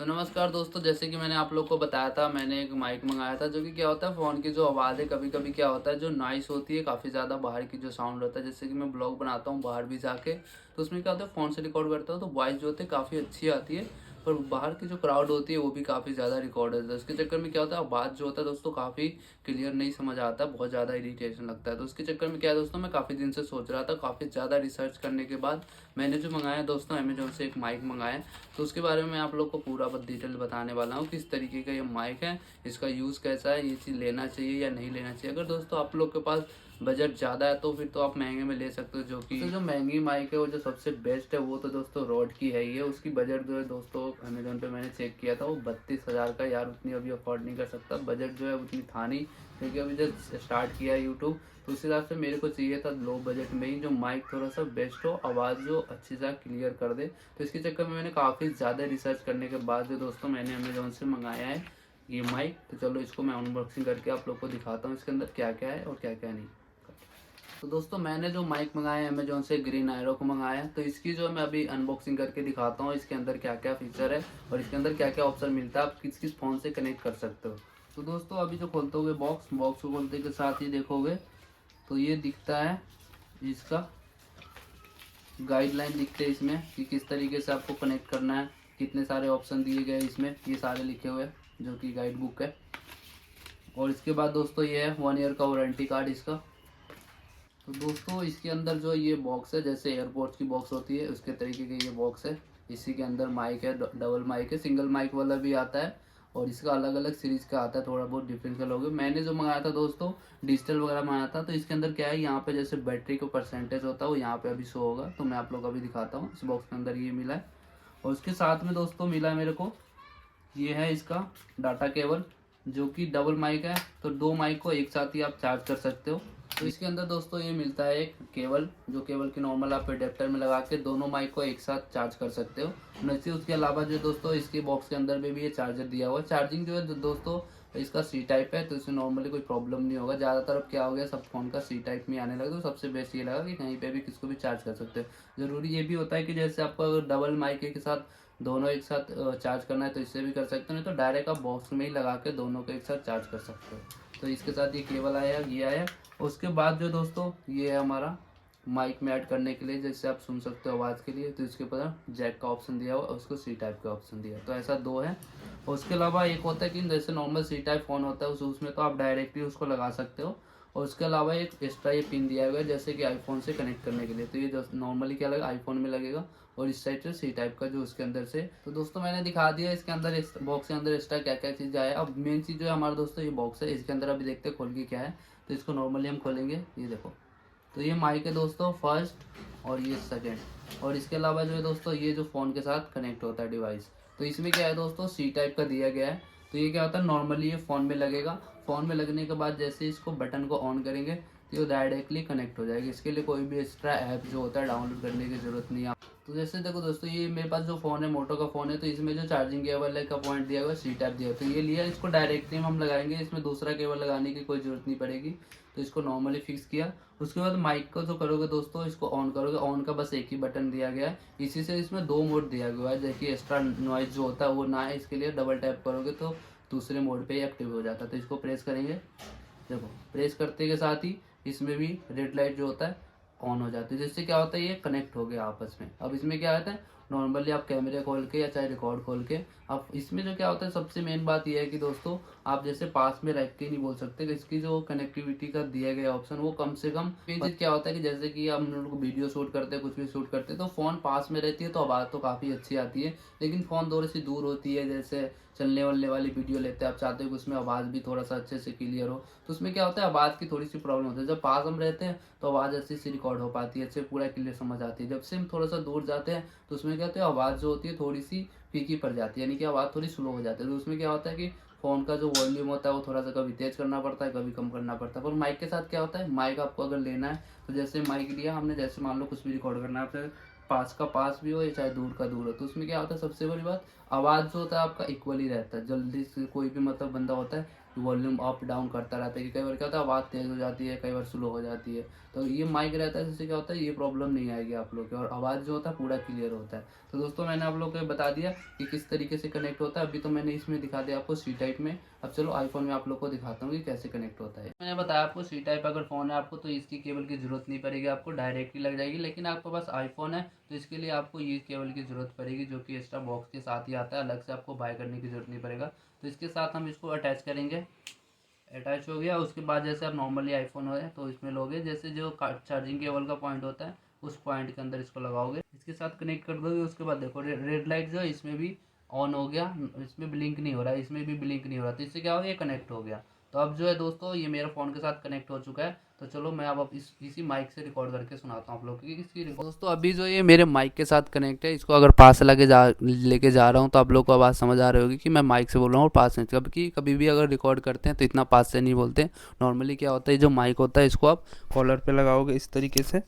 तो नमस्कार दोस्तों, जैसे कि मैंने आप लोग को बताया था, मैंने एक माइक मंगाया था जो कि क्या होता है, फ़ोन की जो आवाज़ है कभी-कभी क्या होता है, जो नॉइज़ होती है काफ़ी ज़्यादा, बाहर की जो साउंड होता है, जैसे कि मैं ब्लॉग बनाता हूँ बाहर भी जाके, तो उसमें क्या होता है, फ़ोन से रिकॉर्ड करता हूँ तो वॉइस जो होती है काफ़ी अच्छी आती है। पर बाहर की जो क्राउड होती है वो भी काफ़ी ज़्यादा रिकॉर्ड होता है, उसके चक्कर में क्या होता है, आवाज़ जो होता है दोस्तों काफ़ी क्लियर नहीं समझ आता, बहुत ज़्यादा इरिटेशन लगता है। तो उसके चक्कर में क्या है दोस्तों, मैं काफ़ी दिन से सोच रहा था, काफ़ी ज़्यादा रिसर्च करने के बाद मैंने जो मंगाया है दोस्तों, अमेज़न से एक माइक मंगाया है। तो उसके बारे में मैं आप लोग को पूरा डिटेल बताने वाला हूँ, किस तरीके का ये माइक है, इसका यूज़ कैसा है, ये चीज़ लेना चाहिए या नहीं लेना चाहिए। अगर दोस्तों आप लोग के पास बजट ज़्यादा है तो फिर तो आप महंगे में ले सकते हो, जो कि तो जो महंगी माइक है वो जो सबसे बेस्ट है वो तो दोस्तों रॉड की है ही है। उसकी बजट जो है दोस्तों, अमेजोन पे मैंने चेक किया था, वो 32,000 का। यार उतनी अभी अफोर्ड नहीं कर सकता, बजट जो है उतनी था नहीं, क्योंकि अभी जब स्टार्ट किया है यूट्यूब, तो उस हिसाब से मेरे को चाहिए था लो बजट में ही जो माइक थोड़ा सा बेस्ट हो, आवाज़ जो अच्छी सा क्लियर कर दे। तो इसके चक्कर में मैंने काफ़ी ज़्यादा रिसर्च करने के बाद जो दोस्तों मैंने अमेज़न से मंगाया है ये माइक। तो चलो इसको मैं अनबॉक्सिंग करके आप लोग को दिखाता हूँ इसके अंदर क्या-क्या है और क्या-क्या नहीं। तो दोस्तों मैंने जो माइक मंगाया है अमेज़न से, ग्रीन एरो को मंगाया है, तो इसकी जो मैं अभी अनबॉक्सिंग करके दिखाता हूँ, इसके अंदर क्या-क्या फीचर है और इसके अंदर क्या-क्या ऑप्शन मिलता है, आप किस-किस फ़ोन से कनेक्ट कर सकते हो। तो दोस्तों अभी जो खोलते होगे बॉक्स को खोलते के साथ ही देखोगे तो ये दिखता है, इसका गाइडलाइन दिखते हैं इसमें कि किस तरीके से आपको कनेक्ट करना है, कितने सारे ऑप्शन दिए गए इसमें, ये सारे लिखे हुए हैं जो कि गाइड बुक है। और इसके बाद दोस्तों ये है 1 ईयर का वारंटी कार्ड इसका। तो दोस्तों इसके अंदर जो ये बॉक्स है, जैसे एयरपोर्ट्स की बॉक्स होती है उसके तरीके का ये बॉक्स है। इसी के अंदर माइक है, डबल माइक है, सिंगल माइक वाला भी आता है और इसका अलग अलग सीरीज का आता है, थोड़ा बहुत डिफरेंशियल हो गया। मैंने जो मंगाया था दोस्तों डिजिटल वगैरह मंगाया था, तो इसके अंदर क्या है, यहाँ पे जैसे बैटरी का परसेंटेज होता है वो यहाँ पे अभी शो होगा, तो मैं आप लोग को अभी दिखाता हूँ। इस बॉक्स के अंदर ये मिला है और उसके साथ में दोस्तों मिला है मेरे को, ये है इसका डाटा केबल, जो कि डबल माइक है, तो दो माइक को एक साथ ही आप चार्ज कर सकते हो। तो इसके अंदर दोस्तों ये मिलता है एक केबल, जो केबल की नॉर्मल आप एडेप्टर में लगा के दोनों माइक को एक साथ चार्ज कर सकते हो। वैसे उसके अलावा जो दोस्तों इसके बॉक्स के अंदर में भी ये चार्जर दिया हुआ है। चार्जिंग जो है दोस्तों इसका सी टाइप है, तो इसमें नॉर्मली कोई प्रॉब्लम नहीं होगा। ज़्यादातर अब क्या हो गया, सब फोन का सी टाइप में आने लगा, तो सबसे बेस्ट ये लगा कि कहीं पे भी किसको भी चार्ज कर सकते हो। ज़रूरी ये भी होता है कि जैसे आपको अगर डबल माइक के साथ दोनों एक साथ चार्ज करना है तो इससे भी कर सकते हो, नहीं तो डायरेक्ट आप बॉक्स में ही लगा के दोनों को एक साथ चार्ज कर सकते हो। तो इसके साथ ये केबल आया है, ये आया है। उसके बाद जो दोस्तों ये है हमारा माइक में ऐड करने के लिए, जैसे आप सुन सकते हो आवाज़ के लिए, तो इसके ऊपर जैक का ऑप्शन दिया हुआ है, उसको सी टाइप का ऑप्शन दिया है। तो ऐसा दो है। और उसके अलावा एक होता है कि जैसे नॉर्मल सी टाइप फ़ोन होता है उसमें तो आप डायरेक्टली उसको लगा सकते हो, और उसके अलावा एक एक्स्ट्रा ये पिन दिया हुआ है जैसे कि आईफोन से कनेक्ट करने के लिए। तो ये जो नॉर्मली क्या लगेगा, आईफोन में लगेगा, और इस साइड से सी टाइप का जो उसके अंदर से। तो दोस्तों मैंने दिखा दिया इसके अंदर, इस बॉक्स के अंदर एक्स्ट्रा क्या क्या चीज़ आया। अब मेन चीज़ जो है हमारा दोस्तों ये बॉक्स है, इसके अंदर अभी देखते हैं खोल के क्या है। तो इसको नॉर्मली हम खोलेंगे, ये देखो। तो ये माइक है दोस्तों फर्स्ट, और ये सेकेंड। और इसके अलावा जो है दोस्तों ये जो फ़ोन के साथ कनेक्ट होता है डिवाइस, तो इसमें क्या है दोस्तों सी टाइप का दिया गया है। तो ये क्या होता है, नॉर्मली ये फ़ोन में लगेगा। फ़ोन में लगने के बाद जैसे इसको बटन को ऑन करेंगे तो ये डायरेक्टली कनेक्ट हो जाएगी। इसके लिए कोई भी एक्स्ट्रा ऐप जो होता है डाउनलोड करने की ज़रूरत नहीं है। तो जैसे देखो दोस्तों, ये मेरे पास जो फ़ोन है मोटो का फ़ोन है, तो इसमें जो चार्जिंग केबल है का पॉइंट दिया हुआ है सी टाइप दिया हुआ है, तो ये लिया, इसको डायरेक्टली हम लगाएंगे, इसमें दूसरा केबल लगाने की कोई ज़रूरत नहीं पड़ेगी। तो इसको नॉर्मली फिक्स किया। उसके बाद माइक को जो करोगे दोस्तों, इसको ऑन करोगे, ऑन का बस एक ही बटन दिया गया है। इसी से इसमें दो मोड दिया गया है, देखिए एक्स्ट्रा नॉइज जो होता है वो ना है, इसके लिए डबल टैप करोगे तो दूसरे मोड पे ही एक्टिव हो जाता है। तो इसको प्रेस करेंगे, देखो प्रेस करते के साथ ही इसमें भी रेड लाइट जो होता है ऑन हो जाती है, जिससे क्या होता है ये कनेक्ट हो गया आपस में। अब इसमें क्या होता है, नॉर्मली आप कैमरे खोल के या चाहे रिकॉर्ड खोल के, अब इसमें जो क्या होता है सबसे मेन बात यह है कि दोस्तों आप जैसे पास में रख के नहीं बोल सकते कि इसकी जो कनेक्टिविटी का दिया गया ऑप्शन वो कम से कम। ये चीज़ क्या होता है कि जैसे कि हम लोग वीडियो शूट करते हैं, कुछ भी शूट करते हैं, तो फ़ोन पास में रहती है तो आवाज़ तो काफ़ी अच्छी आती है, लेकिन फ़ोन थोड़ी सी दूर होती है, जैसे चलने वलने वाली वीडियो लेते हैं, आप चाहते हो कि उसमें आवाज़ भी थोड़ा सा अच्छे से क्लियर हो, तो उसमें क्या होता है आवाज़ की थोड़ी सी प्रॉब्लम होती है। जब पास हम रहते हैं तो आवाज़ अच्छे से रिकॉर्ड हो पाती है, अच्छे पूरा क्लियर समझ आती है। जब से हम थोड़ा सा दूर जाते हैं तो उसमें क्या होता है, आवाज़ जो होती है थोड़ी सी फीकी पड़ जाती है, यानी कि आवाज़ थोड़ी स्लो हो जाती है। तो उसमें क्या होता है कि फ़ोन का जो वॉल्यूम होता है वो थोड़ा सा कभी तेज़ करना पड़ता है, कभी कम करना पड़ता है। पर माइक के साथ क्या होता है, माइक आपको अगर लेना है तो जैसे माइक लिया हमने, जैसे मान लो कुछ भी रिकॉर्ड करना है, फिर पास का पास भी हो या चाहे दूर का दूर हो, तो उसमें क्या होता है सबसे बड़ी बात, आवाज़ जो होता है आपका इक्वली रहता है। जल्दी से कोई भी मतलब बंदा होता है वॉल्यूम अप डाउन करता रहता है कि कई बार क्या होता है आवाज़ तेज़ हो जाती है, कई बार स्लो हो जाती है। तो ये माइक रहता है जिससे क्या होता है ये प्रॉब्लम नहीं आएगी आप लोग की, और आवाज़ जो होता है पूरा क्लियर होता है। तो दोस्तों मैंने आप लोग को बता दिया कि किस तरीके से कनेक्ट होता है। अभी तो मैंने इसमें दिखा दिया आपको सी टाइप में। अब चलो आईफोन में आप लोग को दिखाता हूँ कि कैसे कनेक्ट होता है। मैंने बताया आपको सी टाइप अगर फ़ोन है आपको तो इसकी केबल की ज़रूरत नहीं पड़ेगी, आपको डायरेक्टली लग जाएगी। लेकिन आपके पास आईफोन है तो इसके लिए आपको ये केबल की ज़रूरत पड़ेगी, जो कि एक्स्ट्रा बॉक्स के साथ ही आता है, अलग से आपको बाय करने की ज़रूरत नहीं पड़ेगा। तो इसके साथ हम इसको अटैच करेंगे। अटैच हो गया, उसके बाद जैसे आप नॉर्मली आईफोन है तो इसमें लोगे, जैसे जो चार्जिंग केबल का पॉइंट होता है उस पॉइंट के अंदर इसको लगाओगे, इसके साथ कनेक्ट कर दोगे। उसके बाद देखो रेड लाइट जो है इसमें भी ऑन हो गया, इसमें ब्लिंक नहीं हो रहा है, इसमें भी ब्लिंक नहीं हो रहा, तो इससे क्या हो गया ये कनेक्ट हो गया। तो अब जो है दोस्तों ये मेरा फ़ोन के साथ कनेक्ट हो चुका है। तो चलो मैं अब इसी माइक से रिकॉर्ड करके सुनाता हूँ आप लोग को कि इसकी दोस्तों अभी जो ये मेरे माइक के साथ कनेक्ट है, इसको अगर पास लेके जा रहा हूँ तो आप लोग को आवाज़ समझ आ रही होगी कि मैं माइक से बोल रहा हूँ और पास से। कभी भी अगर रिकॉर्ड करते हैं तो इतना पास से नहीं बोलते। नॉर्मली क्या होता है जो माइक होता है इसको आप कॉलर पे लगाओगे इस तरीके से।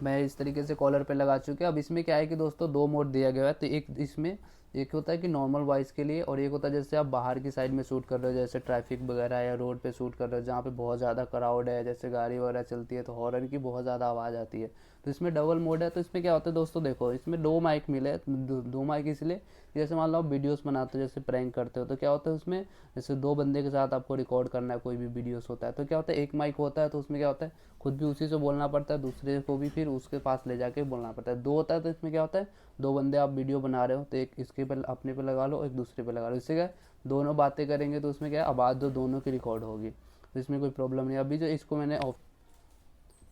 मैं इस तरीके से कॉलर पे लगा चुके हैं। अब इसमें क्या है कि दोस्तों दो मोड दिया गया है। तो एक इसमें एक होता है कि नॉर्मल वॉइस के लिए, और एक होता है जैसे आप बाहर की साइड में शूट कर रहे हो, जैसे ट्रैफिक वगैरह या रोड पे शूट कर रहे हो जहाँ पे बहुत ज़्यादा क्राउड है, जैसे गाड़ी वगैरह चलती है तो हॉर्न की बहुत ज़्यादा आवाज़ आती है। तो इसमें डबल मोड है। तो इसमें क्या होता है दोस्तों, देखो इसमें दो माइक मिले हैं। दो माइक इसलिए जैसे मान लो आप वीडियोस बनाते हो, जैसे प्रैंक करते हो, तो क्या होता है उसमें जैसे दो बंदे के साथ आपको रिकॉर्ड करना है, कोई भी वीडियोस होता है तो क्या होता है एक माइक होता है तो उसमें क्या होता है खुद भी उसी से बोलना पड़ता है, दूसरे को भी फिर उसके पास ले जाके बोलना पड़ता है। दो होता है तो इसमें क्या होता है दो बंदे आप वीडियो बना रहे हो तो एक इसके पे अपने पे लगा लो, एक दूसरे पे लगा लो। इससे क्या है दोनों बातें करेंगे तो उसमें क्या है आवाज़ जो दोनों की रिकॉर्ड होगी, तो इसमें कोई प्रॉब्लम नहीं। अभी जो इसको मैंने ऑफ,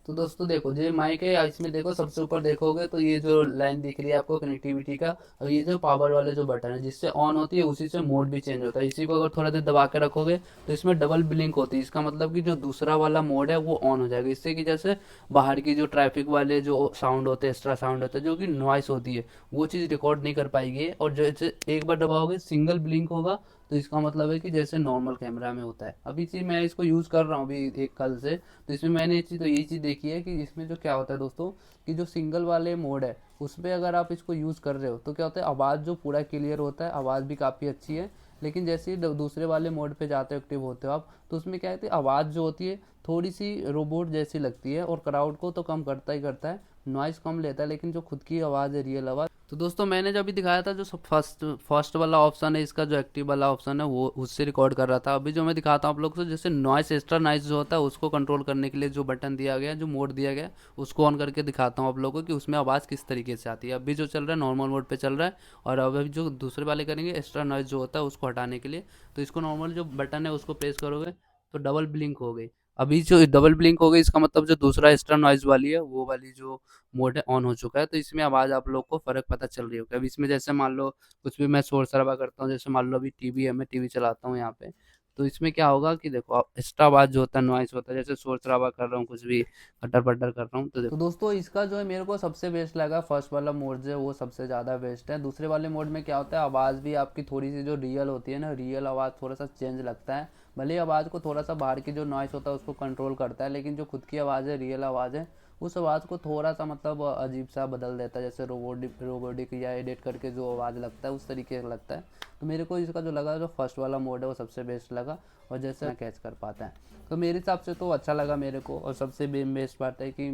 तो दोस्तों देखो जो माइक है इसमें देखो सबसे ऊपर देखोगे तो ये जो लाइन दिख रही है आपको कनेक्टिविटी का, और ये जो पावर वाले जो बटन है जिससे ऑन होती है उसी से मोड भी चेंज होता है। इसी को अगर थोड़ा देर दबा के रखोगे तो इसमें डबल ब्लिंक होती है। इसका मतलब कि जो दूसरा वाला मोड है वो ऑन हो जाएगा, इससे कि जैसे बाहर की जो ट्रैफिक वाले जो साउंड होते हैं, एक्स्ट्रा साउंड होता है जो कि नॉइस होती है, वो चीज़ रिकॉर्ड नहीं कर पाएगी। और जैसे एक बार दबाओगे सिंगल ब्लिंक होगा, तो इसका मतलब है कि जैसे नॉर्मल कैमरा में होता है। अभी चीज़ मैं इसको यूज़ कर रहा हूँ अभी एक कल से, तो इसमें मैंने यही चीज़ देखी है कि इसमें जो क्या होता है दोस्तों कि जो सिंगल वाले मोड है उस पर अगर आप इसको यूज़ कर रहे हो तो क्या होता है आवाज़ जो पूरा क्लियर होता है, आवाज़ भी काफ़ी अच्छी है। लेकिन जैसे ही दूसरे वाले मोड पे जाते हो, एक्टिव होते हो आप, तो उसमें क्या है आवाज़ जो होती है थोड़ी सी रोबोट जैसी लगती है, और क्राउड को तो कम करता ही करता है, नॉइस कम लेता है, लेकिन जो खुद की आवाज़ है रियल आवाज़। तो दोस्तों मैंने जो अभी दिखाया था जो फर्स्ट फर्स्ट वाला ऑप्शन है इसका, जो एक्टिव वाला ऑप्शन है वो उससे रिकॉर्ड कर रहा था। अभी जो मैं दिखाता हूँ आप लोग को, जैसे नॉइस एक्स्ट्रा नॉइस जो होता है उसको कंट्रोल करने के लिए जो बटन दिया गया है, जो मोड दिया गया है, उसको ऑन करके दिखाता हूँ आप लोगों को कि उसमें आवाज़ किस तरीके से आती है। अभी जो चल रहा है नॉर्मल मोड पे चल रहा है, और अभी जो दूसरे वाले करेंगे एक्स्ट्रा नॉइस जो होता है उसको हटाने के लिए, तो इसको नॉर्मल जो बटन है उसको प्रेस करोगे तो डबल ब्लिंक हो गई। अभी जो डबल ब्लिंक हो गई इसका मतलब जो दूसरा एक्स्ट्रा नॉइज वाली है वो वाली जो मोड है ऑन हो चुका है। तो इसमें आवाज़ आप लोग को फ़र्क पता चल रही होगी। अब इसमें जैसे मान लो कुछ भी मैं शोर शराबा करता हूँ, जैसे मान लो अभी टीवी है, मैं टीवी चलाता हूँ यहाँ पे, तो इसमें क्या होगा कि देखो एक्स्ट्रा आवाज़ जो होता है नॉइस होता है, जैसे शोर शराबा कर रहा हूँ, कुछ भी कटर पटर कर रहा हूँ, तो देखो। तो दोस्तों इसका जो है मेरे को सबसे बेस्ट लगा फर्स्ट वाला मोड जो है वो सबसे ज़्यादा बेस्ट है। दूसरे वाले मोड में क्या होता है आवाज़ भी आपकी थोड़ी सी जो रियल होती है ना, रियल आवाज़ थोड़ा सा चेंज लगता है। भले ही आवाज़ को थोड़ा सा बाहर की जो नॉइस होता है उसको कंट्रोल करता है, लेकिन जो खुद की आवाज़ है रियल आवाज़ है उस आवाज़ को थोड़ा सा मतलब अजीब सा बदल देता है, जैसे रोबोटिक या एडिट करके जो आवाज़ लगता है उस तरीके का लगता है। तो मेरे को इसका जो लगा जो फर्स्ट वाला मोड है वो सबसे बेस्ट लगा, और जैसे कैच कर पाता है तो मेरे हिसाब से तो अच्छा लगा मेरे को। और सबसे बेस्ट बात है कि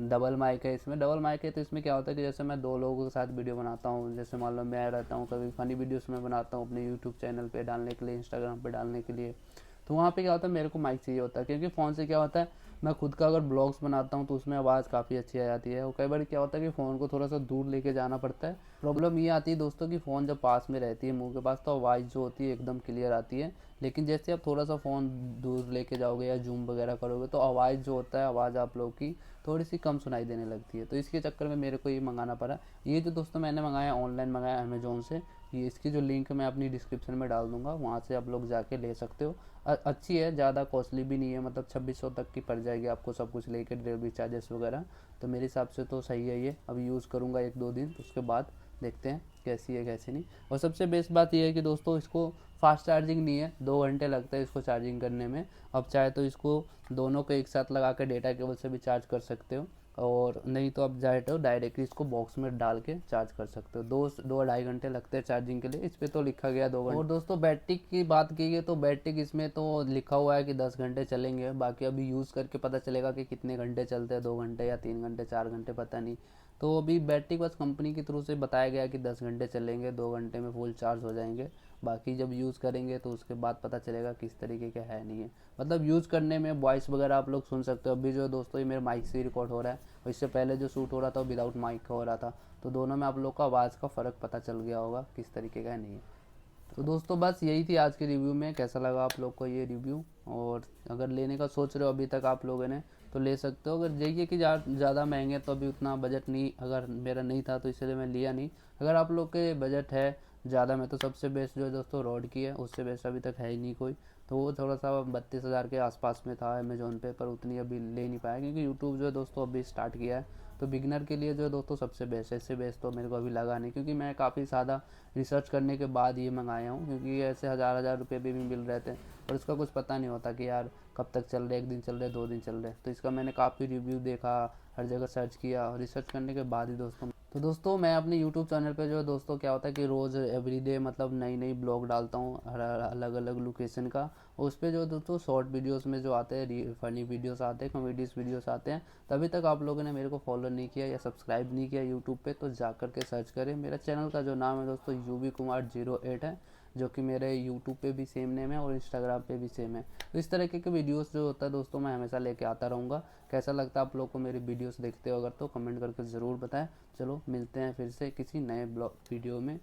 डबल माइक है, इसमें डबल माइक है तो इसमें क्या होता है कि जैसे मैं दो लोगों के साथ वीडियो बनाता हूँ, जैसे मान लो मैं रहता हूँ कभी फ़नी वीडियोस में बनाता हूँ अपने यूट्यूब चैनल पे डालने के लिए, इंस्टाग्राम पे डालने के लिए, तो वहाँ पे क्या होता है मेरे को माइक चाहिए होता है, क्योंकि फ़ोन से क्या होता है मैं खुद का अगर ब्लॉग्स बनाता हूँ तो उसमें आवाज़ काफ़ी अच्छी आ जाती है। और कई बार क्या होता है कि फ़ोन को थोड़ा सा दूर लेके जाना पड़ता है। प्रॉब्लम ये आती है दोस्तों कि फ़ोन जब पास में रहती है मुंह के पास तो आवाज़ जो होती है एकदम क्लियर आती है, लेकिन जैसे आप थोड़ा सा फ़ोन दूर लेके जाओगे या जूम वगैरह करोगे तो आवाज़ जो होता है आवाज़ आप लोग की थोड़ी सी कम सुनाई देने लगती है। तो इसके चक्कर में मेरे को ये मंगाना पड़ा। ये जो दोस्तों मैंने मंगाया ऑनलाइन मंगाया अमेज़ोन से, ये इसकी जो लिंक मैं अपनी डिस्क्रिप्शन में डाल दूँगा, वहाँ से आप लोग जाके ले सकते हो। अच्छी है, ज़्यादा कॉस्टली भी नहीं है, मतलब 2600 तक की पड़ जाएगी आपको सब कुछ लेके, डिलीवरी चार्जेस वगैरह। तो मेरे हिसाब से तो सही है ये। अभी यूज़ करूँगा 1-2 दिन, उसके बाद देखते हैं कैसी है कैसी नहीं। और सबसे बेस्ट बात ये है कि दोस्तों इसको फास्ट चार्जिंग नहीं है, 2 घंटे लगता है इसको चार्जिंग करने में। अब चाहे तो इसको दोनों को एक साथ लगा कर डेटा केबल से भी चार्ज कर सकते हो, और नहीं तो आप चाहे डायरेक्टली इसको बॉक्स में डाल के चार्ज कर सकते हो। 2-2.5 घंटे लगते हैं चार्जिंग के लिए, इस पर तो लिखा गया 2 घंटे। और दोस्तों बैटरी की बात की है तो बैटरी इसमें तो लिखा हुआ है कि 10 घंटे चलेंगे, बाकी अभी यूज़ करके पता चलेगा कि कितने घंटे चलते हैं, 2 घंटे या 3 घंटे 4 घंटे पता नहीं। तो अभी बैटरी बस कंपनी के थ्रू से बताया गया कि 10 घंटे चलेंगे, 2 घंटे में फुल चार्ज हो जाएंगे। बाकी जब यूज़ करेंगे तो उसके बाद पता चलेगा किस तरीके का है नहीं है। मतलब यूज़ करने में वॉइस वगैरह आप लोग सुन सकते हो। अभी जो दोस्तों ये मेरे माइक से रिकॉर्ड हो रहा है और इससे पहले जो शूट हो रहा था वो विदाउट माइक हो रहा था, तो दोनों में आप लोग का आवाज़ का फ़र्क पता चल गया होगा किस तरीके का है नहीं है। तो दोस्तों बस यही थी आज के रिव्यू में। कैसा लगा आप लोग को ये रिव्यू, और अगर लेने का सोच रहे हो अभी तक आप लोगों ने तो ले सकते हो। अगर जाइए कि ज़्यादा महंगे तो अभी उतना बजट नहीं, अगर मेरा नहीं था तो इसलिए मैं लिया नहीं। अगर आप लोग के बजट है ज़्यादा में तो सबसे बेस्ट जो है दोस्तों रॉड की है, उससे बेस्ट अभी तक है ही नहीं कोई। तो वो थोड़ा सा 32,000 के आसपास में था अमेज़ोन पे, पर उतनी अभी ले नहीं पाया क्योंकि यूट्यूब जो है दोस्तों अभी स्टार्ट किया है। तो बिगनर के लिए जो है दोस्तों सबसे बेस्ट है, इससे बेस्ट तो मेरे को अभी लगा नहीं, क्योंकि मैं काफ़ी ज़्यादा रिसर्च करने के बाद ये मंगाया हूँ, क्योंकि ऐसे हज़ार हज़ार रुपये भी मिल रहे थे और इसका कुछ पता नहीं होता कि यार कब तक चल रहे, 1 दिन चल रहे, 2 दिन चल रहे। तो इसका मैंने काफ़ी रिव्यू देखा, हर जगह सर्च किया और रिसर्च करने के बाद ही दोस्तों। तो दोस्तों मैं अपने यूट्यूब चैनल पे जो है दोस्तों क्या होता है कि रोज़ एवरीडे मतलब नई नई ब्लॉग डालता हूँ हर अलग अलग लोकेशन का। और उस पर जो दोस्तों शॉर्ट वीडियोस में जो आते हैं फ़नी वीडियोस आते हैं, कॉमेडीज़ वीडियोस आते हैं। तभी तक आप लोगों ने मेरे को फॉलो नहीं किया या सब्सक्राइब नहीं किया यूट्यूब पे, तो जा कर के सर्च करें। मेरा चैनल का जो नाम है दोस्तों UV कुमार 08 है, जो कि मेरे यूट्यूब पे भी सेम नेम है और इंस्टाग्राम पे भी सेम है। तो इस तरीके के वीडियोस जो होता है दोस्तों मैं हमेशा लेके आता रहूँगा। कैसा लगता है आप लोग को मेरी वीडियोस देखते हो अगर तो कमेंट करके ज़रूर बताएं। चलो मिलते हैं फिर से किसी नए ब्लॉग वीडियो में।